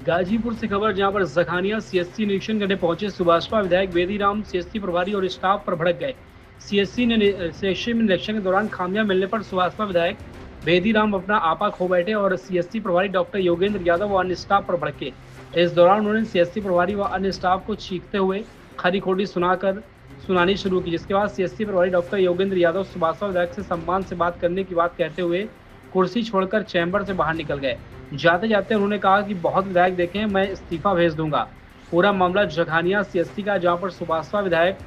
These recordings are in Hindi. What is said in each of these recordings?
गाजीपुर से खबर जहां पर जखानिया सीएससी निरीक्षण करने पहुंचे सुभाषपा विधायक बेदीराम सीएससी प्रभारी और स्टाफ पर भड़क गए। सीएससी में निरीक्षण के दौरान खामियां मिलने पर सुभाषपा विधायक बेदीराम अपना आपा खो बैठे और सीएससी प्रभारी डॉक्टर योगेंद्र यादव व अन्य स्टाफ पर भड़के। इस दौरान उन्होंने सीएससी प्रभारी व अन्य स्टाफ को चीखते हुए खरी खोटी सुनानी शुरू की, जिसके बाद सीएससी प्रभारी डॉक्टर योगेंद्र यादव सुभाषपा विधायक से सम्मान से बात करने की बात कहते हुए कुर्सी छोड़कर चैम्बर से बाहर निकल गए। जाते जाते उन्होंने कहा कि बहुत विधायक देखे हैं, मैं इस्तीफा भेज दूंगा। पूरा मामला जखानिया सीएससी का, जहां पर सुभाषपा विधायक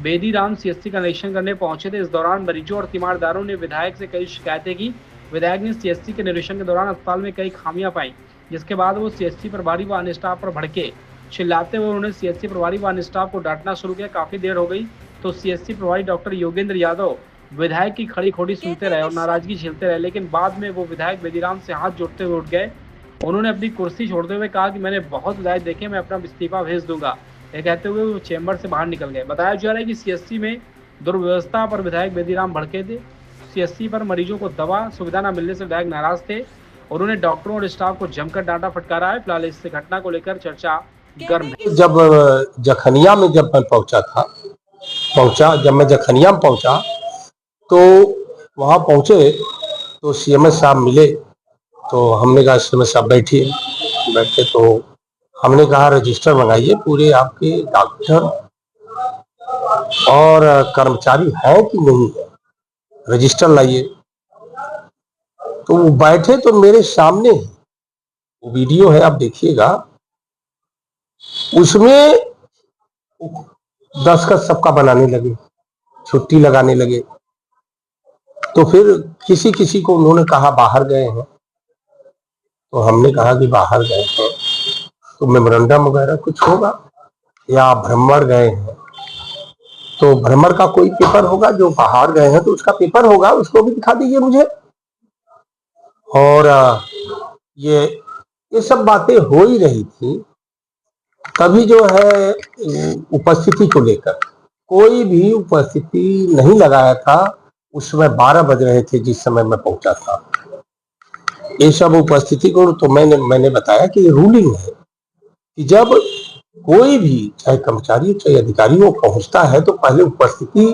बेदीराम सीएससी का निरीक्षण करने पहुंचे थे। इस दौरान मरीजों और तीमारदारों ने विधायक से कई शिकायतें की। विधायक ने सीएससी के निरीक्षण के दौरान अस्पताल में कई खामियां पाई, जिसके बाद वो सीएससी प्रभारी व अन्य स्टाफ पर भड़के। चिल्लाते हुए उन्होंने सीएससी प्रभारी व अन्य स्टाफ को डांटना शुरू किया। काफी देर हो गई तो सीएससी प्रभारी डॉक्टर योगेंद्र यादव विधायक की खड़ी खोटी सुनते रहे और नाराजगी झेलते रहे, लेकिन बाद में वो विधायक बेदीराम से हाथ जोड़ते हुए उठ गए। उन्होंने अपनी कुर्सी छोड़ते हुए कहा कि मैंने बहुत विधायक देखे, मैं अपना इस्तीफा भेज दूंगा। यह कहते हुए वो चैम्बर से बाहर निकल गए। बताया जा रहा है कि सीएससी में दुर्व्यवस्था पर विधायक बेदीराम भड़के थे। सीएससी पर मरीजों को दवा सुविधा न मिलने से विधायक नाराज थे। उन्होंने डॉक्टरों और स्टाफ को जमकर डांटा फटकारा है। फिलहाल इस घटना को लेकर चर्चा गर्म है। जब जखनिया में जब मैं जब मैं जखनिया में पहुंचा तो वहां पहुंचे तो सीएमएस साहब मिले। तो हमने कहा सीएमएस साहब बैठे तो हमने कहा रजिस्टर मंगाइए, पूरे आपके डॉक्टर और कर्मचारी है कि नहीं है, रजिस्टर लाइए। तो वो बैठे तो मेरे सामने वो वीडियो है, आप देखिएगा, उसमें दस्तखत सबका बनाने लगे, छुट्टी लगाने लगे। तो फिर किसी किसी को उन्होंने कहा बाहर गए हैं, तो हमने कहा कि बाहर गए हैं तो मेमोरेंडम वगैरह कुछ होगा, या भ्रमण गए हैं तो भ्रमण का कोई पेपर होगा, जो बाहर गए हैं तो उसका पेपर होगा, उसको भी दिखा दीजिए मुझे। और ये सब बातें हो ही रही थी। तभी जो है उपस्थिति को लेकर कोई भी उपस्थिति नहीं लगाया था। उस समय 12 बज रहे थे जिस समय मैं पहुंचा था। ये सब उपस्थिति को तो मैंने बताया कि ये रूलिंग है कि जब कोई भी चाहे कर्मचारी चाहे अधिकारी वो पहुंचता है तो पहले उपस्थिति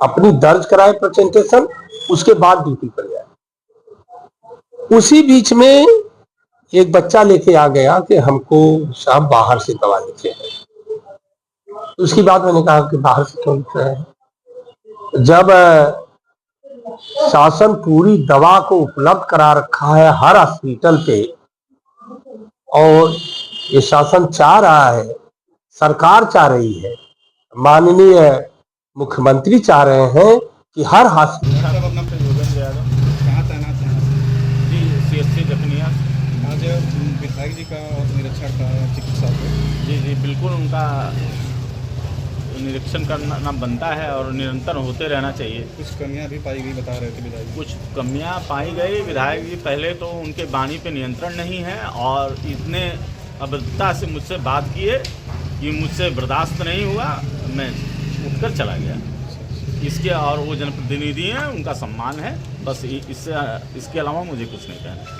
अपनी दर्ज कराए प्रेजेंटेशन, उसके बाद ड्यूटी पर जाए। उसी बीच में एक बच्चा लेके आ गया कि हमको साहब बाहर से दवा लिखे हैं। उसकी बात मैंने कहा कि बाहर से क्यों लिख रहे हैं, जब शासन पूरी दवा को उपलब्ध करा रखा है हर हॉस्पिटल पे, और ये शासन चाह रहा है, सरकार चाह रही है, माननीय मुख्यमंत्री चाह रहे हैं कि हर हॉस्पिटल। सीएससी जखनिया आज विधायक जी का निरीक्षण था चिकित्सा पे। जी बिल्कुल, उनका निरीक्षण करना बनता है और निरंतर होते रहना चाहिए। कुछ कमियां भी पाई गई बता रहे थे विधायक जी। कुछ कमियां पाई गई। विधायक जी पहले तो उनके वाणी पे नियंत्रण नहीं है और इतने अभद्रता से मुझसे बात किए कि मुझसे बर्दाश्त नहीं हुआ, मैं उठकर चला गया। इसके और वो जनप्रतिनिधि हैं, उनका सम्मान है, बस इससे इसके अलावा मुझे कुछ नहीं कहना।